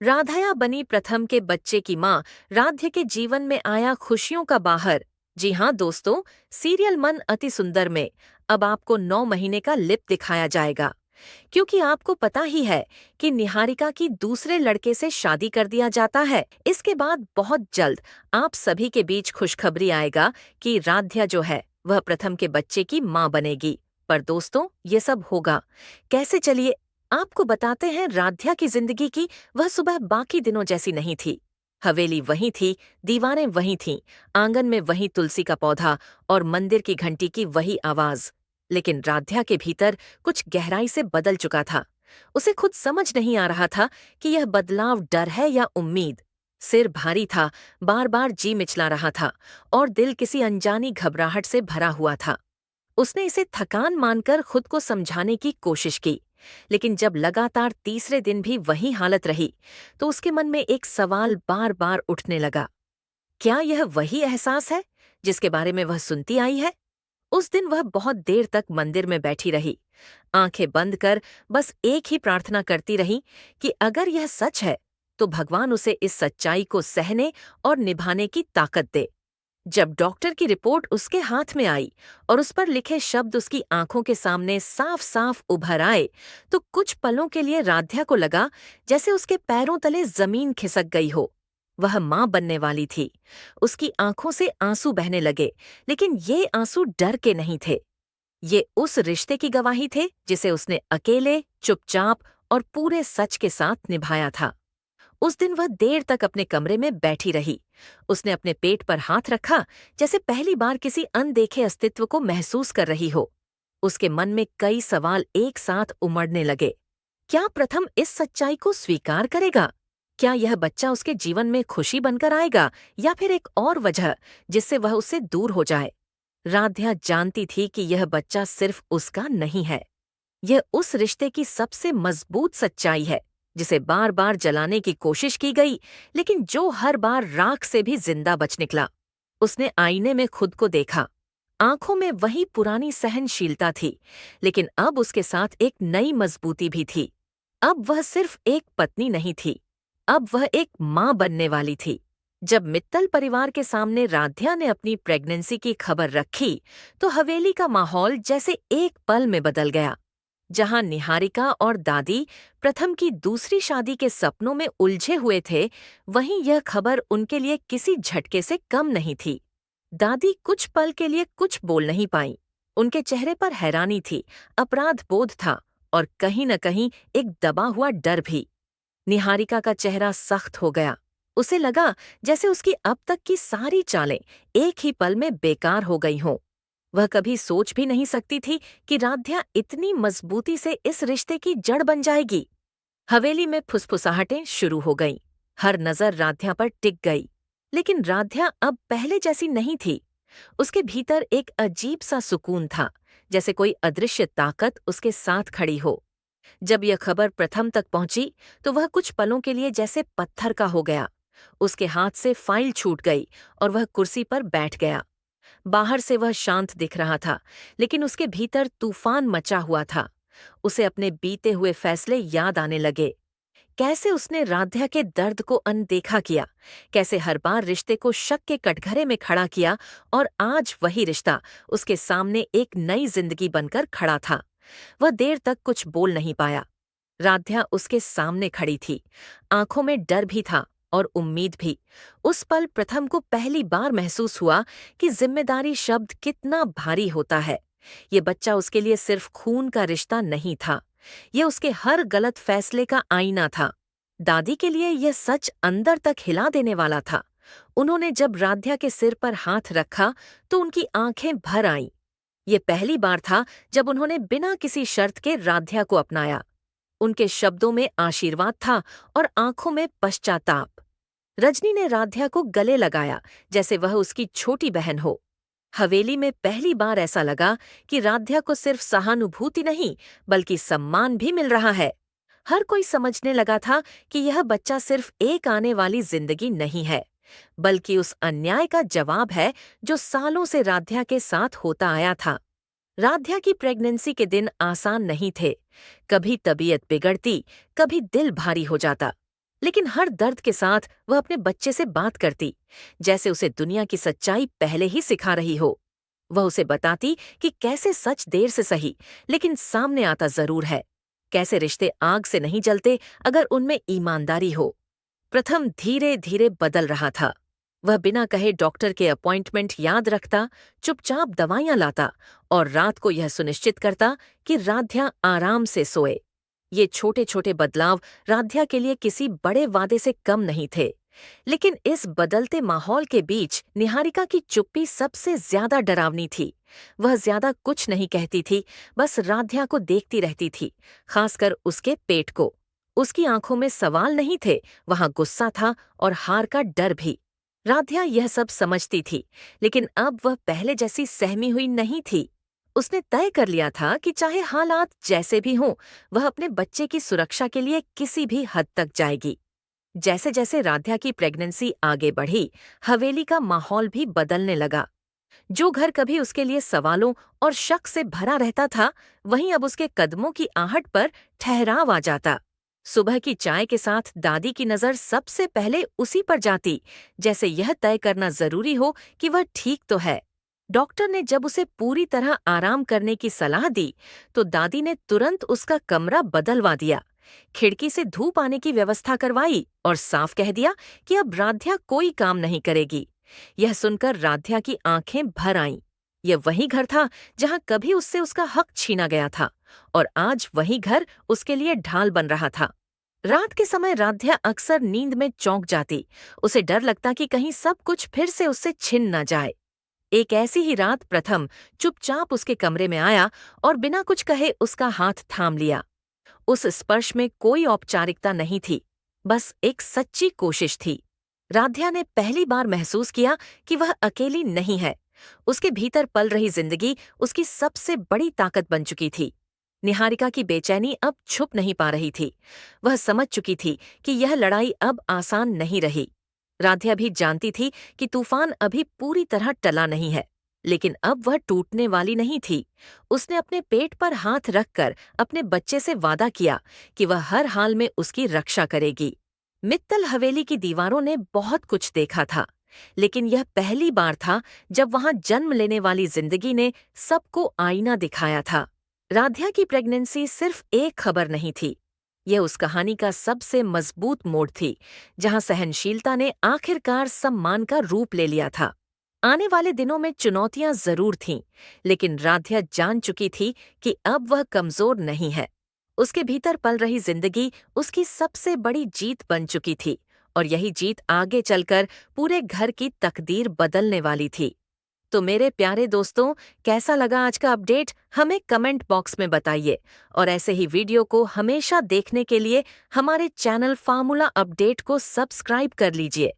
राधाया बनी प्रथम के बच्चे की माँ। राध्य के जीवन में आया खुशियों का बाहर। जी हाँ दोस्तों, सीरियल मन अति सुंदर में अब आपको 9 महीने का लिप दिखाया जाएगा। क्योंकि आपको पता ही है कि निहारिका की दूसरे लड़के से शादी कर दिया जाता है। इसके बाद बहुत जल्द आप सभी के बीच खुशखबरी आएगा कि राध्या जो है वह प्रथम के बच्चे की माँ बनेगी। पर दोस्तों, ये सब होगा कैसे, चलिए आपको बताते हैं। राध्या की जिंदगी की वह सुबह बाकी दिनों जैसी नहीं थी। हवेली वहीं थी, दीवारें वहीं थीं, आंगन में वही तुलसी का पौधा और मंदिर की घंटी की वही आवाज। लेकिन राध्या के भीतर कुछ गहराई से बदल चुका था। उसे खुद समझ नहीं आ रहा था कि यह बदलाव डर है या उम्मीद। सिर भारी था, बार बार जी मिचला रहा था और दिल किसी अनजानी घबराहट से भरा हुआ था। उसने इसे थकान मानकर खुद को समझाने की कोशिश की, लेकिन जब लगातार तीसरे दिन भी वही हालत रही, तो उसके मन में एक सवाल बार बार उठने लगा। क्या यह वही एहसास है जिसके बारे में वह सुनती आई है? उस दिन वह बहुत देर तक मंदिर में बैठी रही, आंखें बंद कर बस एक ही प्रार्थना करती रही कि अगर यह सच है तो भगवान उसे इस सच्चाई को सहने और निभाने की ताकत दे। जब डॉक्टर की रिपोर्ट उसके हाथ में आई और उस पर लिखे शब्द उसकी आंखों के सामने साफ साफ उभर आए, तो कुछ पलों के लिए राध्या को लगा जैसे उसके पैरों तले जमीन खिसक गई हो। वह मां बनने वाली थी। उसकी आंखों से आंसू बहने लगे, लेकिन ये आंसू डर के नहीं थे। ये उस रिश्ते की गवाही थे जिसे उसने अकेले, चुपचाप और पूरे सच के साथ निभाया था। उस दिन वह देर तक अपने कमरे में बैठी रही। उसने अपने पेट पर हाथ रखा, जैसे पहली बार किसी अनदेखे अस्तित्व को महसूस कर रही हो। उसके मन में कई सवाल एक साथ उमड़ने लगे। क्या प्रथम इस सच्चाई को स्वीकार करेगा? क्या यह बच्चा उसके जीवन में खुशी बनकर आएगा, या फिर एक और वजह जिससे वह उससे दूर हो जाए? राध्या जानती थी कि यह बच्चा सिर्फ उसका नहीं है। यह उस रिश्ते की सबसे मजबूत सच्चाई है जिसे बार बार जलाने की कोशिश की गई, लेकिन जो हर बार राख से भी जिंदा बच निकला। उसने आईने में खुद को देखा। आंखों में वही पुरानी सहनशीलता थी, लेकिन अब उसके साथ एक नई मजबूती भी थी। अब वह सिर्फ एक पत्नी नहीं थी, अब वह एक मां बनने वाली थी। जब मित्तल परिवार के सामने राध्या ने अपनी प्रेगनेंसी की खबर रखी, तो हवेली का माहौल जैसे एक पल में बदल गया। जहां निहारिका और दादी प्रथम की दूसरी शादी के सपनों में उलझे हुए थे, वहीं यह खबर उनके लिए किसी झटके से कम नहीं थी। दादी कुछ पल के लिए कुछ बोल नहीं पाईं। उनके चेहरे पर हैरानी थी, अपराध बोध था और कहीं न कहीं एक दबा हुआ डर भी। निहारिका का चेहरा सख्त हो गया। उसे लगा जैसे उसकी अब तक की सारी चालें एक ही पल में बेकार हो गई हों। वह कभी सोच भी नहीं सकती थी कि राध्या इतनी मजबूती से इस रिश्ते की जड़ बन जाएगी। हवेली में फुसफुसाहटें शुरू हो गईं। हर नजर राध्या पर टिक गई। लेकिन राध्या अब पहले जैसी नहीं थी। उसके भीतर एक अजीब सा सुकून था, जैसे कोई अदृश्य ताकत उसके साथ खड़ी हो। जब यह खबर प्रथम तक पहुंची, तो वह कुछ पलों के लिए जैसे पत्थर का हो गया। उसके हाथ से फाइल छूट गई और वह कुर्सी पर बैठ गया। बाहर से वह शांत दिख रहा था, लेकिन उसके भीतर तूफान मचा हुआ था। उसे अपने बीते हुए फैसले याद आने लगे। कैसे उसने राध्या के दर्द को अनदेखा किया, कैसे हर बार रिश्ते को शक के कटघरे में खड़ा किया, और आज वही रिश्ता उसके सामने एक नई जिंदगी बनकर खड़ा था। वह देर तक कुछ बोल नहीं पाया। राध्या उसके सामने खड़ी थी। आंखों में डर भी था और उम्मीद भी। उस पल प्रथम को पहली बार महसूस हुआ कि जिम्मेदारी शब्द कितना भारी होता है। ये बच्चा उसके लिए सिर्फ खून का रिश्ता नहीं था, ये उसके हर गलत फैसले का आईना था। दादी के लिए यह सच अंदर तक हिला देने वाला था। उन्होंने जब राध्या के सिर पर हाथ रखा, तो उनकी आंखें भर आईं। ये पहली बार था जब उन्होंने बिना किसी शर्त के राध्या को अपनाया। उनके शब्दों में आशीर्वाद था और आंखों में पश्चाताप। रजनी ने राध्या को गले लगाया, जैसे वह उसकी छोटी बहन हो। हवेली में पहली बार ऐसा लगा कि राध्या को सिर्फ सहानुभूति नहीं, बल्कि सम्मान भी मिल रहा है। हर कोई समझने लगा था कि यह बच्चा सिर्फ एक आने वाली जिंदगी नहीं है, बल्कि उस अन्याय का जवाब है जो सालों से राध्या के साथ होता आया था। राध्या की प्रेगनेंसी के दिन आसान नहीं थे। कभी तबीयत बिगड़ती, कभी दिल भारी हो जाता। लेकिन हर दर्द के साथ वह अपने बच्चे से बात करती, जैसे उसे दुनिया की सच्चाई पहले ही सिखा रही हो। वह उसे बताती कि कैसे सच देर से सही, लेकिन सामने आता जरूर है। कैसे रिश्ते आग से नहीं जलते अगर उनमें ईमानदारी हो। प्रथम धीरे धीरे बदल रहा था। वह बिना कहे डॉक्टर के अपॉइंटमेंट याद रखता, चुपचाप दवाइयां लाता और रात को यह सुनिश्चित करता कि राध्या आराम से सोए। ये छोटे छोटे बदलाव राध्या के लिए किसी बड़े वादे से कम नहीं थे। लेकिन इस बदलते माहौल के बीच निहारिका की चुप्पी सबसे ज्यादा डरावनी थी। वह ज्यादा कुछ नहीं कहती थी, बस राध्या को देखती रहती थी, खासकर उसके पेट को। उसकी आंखों में सवाल नहीं थे, वहां गुस्सा था और हार का डर भी। राध्या यह सब समझती थी, लेकिन अब वह पहले जैसी सहमी हुई नहीं थी। उसने तय कर लिया था कि चाहे हालात जैसे भी हों, वह अपने बच्चे की सुरक्षा के लिए किसी भी हद तक जाएगी। जैसे जैसे राध्या की प्रेगनेंसी आगे बढ़ी, हवेली का माहौल भी बदलने लगा। जो घर कभी उसके लिए सवालों और शक से भरा रहता था, वहीं अब उसके कदमों की आहट पर ठहराव आ जाता। सुबह की चाय के साथ दादी की नजर सबसे पहले उसी पर जाती, जैसे यह तय करना जरूरी हो कि वह ठीक तो है। डॉक्टर ने जब उसे पूरी तरह आराम करने की सलाह दी, तो दादी ने तुरंत उसका कमरा बदलवा दिया, खिड़की से धूप आने की व्यवस्था करवाई और साफ कह दिया कि अब राध्या कोई काम नहीं करेगी। यह सुनकर राध्या की आंखें भर आईं। यह वही घर था जहां कभी उससे उसका हक छीना गया था, और आज वही घर उसके लिए ढाल बन रहा था। रात के समय राध्या अक्सर नींद में चौंक जाती। उसे डर लगता कि कहीं सब कुछ फिर से उससे छिन न जाए। एक ऐसी ही रात प्रथम चुपचाप उसके कमरे में आया और बिना कुछ कहे उसका हाथ थाम लिया। उस स्पर्श में कोई औपचारिकता नहीं थी, बस एक सच्ची कोशिश थी। राध्या ने पहली बार महसूस किया कि वह अकेली नहीं है। उसके भीतर पल रही जिंदगी उसकी सबसे बड़ी ताकत बन चुकी थी। निहारिका की बेचैनी अब छुप नहीं पा रही थी। वह समझ चुकी थी कि यह लड़ाई अब आसान नहीं रही। राध्या भी जानती थी कि तूफान अभी पूरी तरह टला नहीं है, लेकिन अब वह टूटने वाली नहीं थी। उसने अपने पेट पर हाथ रखकर अपने बच्चे से वादा किया कि वह हर हाल में उसकी रक्षा करेगी। मित्तल हवेली की दीवारों ने बहुत कुछ देखा था, लेकिन यह पहली बार था जब वहां जन्म लेने वाली जिंदगी ने सबको आईना दिखाया था। राध्या की प्रेगनेंसी सिर्फ एक खबर नहीं थी, यह उस कहानी का सबसे मजबूत मोड़ थी, जहां सहनशीलता ने आखिरकार सम्मान का रूप ले लिया था। आने वाले दिनों में चुनौतियां जरूर थीं, लेकिन राध्या जान चुकी थी कि अब वह कमजोर नहीं है। उसके भीतर पल रही जिंदगी उसकी सबसे बड़ी जीत बन चुकी थी, और यही जीत आगे चलकर पूरे घर की तकदीर बदलने वाली थी। तो मेरे प्यारे दोस्तों, कैसा लगा आज का अपडेट हमें कमेंट बॉक्स में बताइए, और ऐसे ही वीडियो को हमेशा देखने के लिए हमारे चैनल फार्मूला अपडेट को सब्सक्राइब कर लीजिए।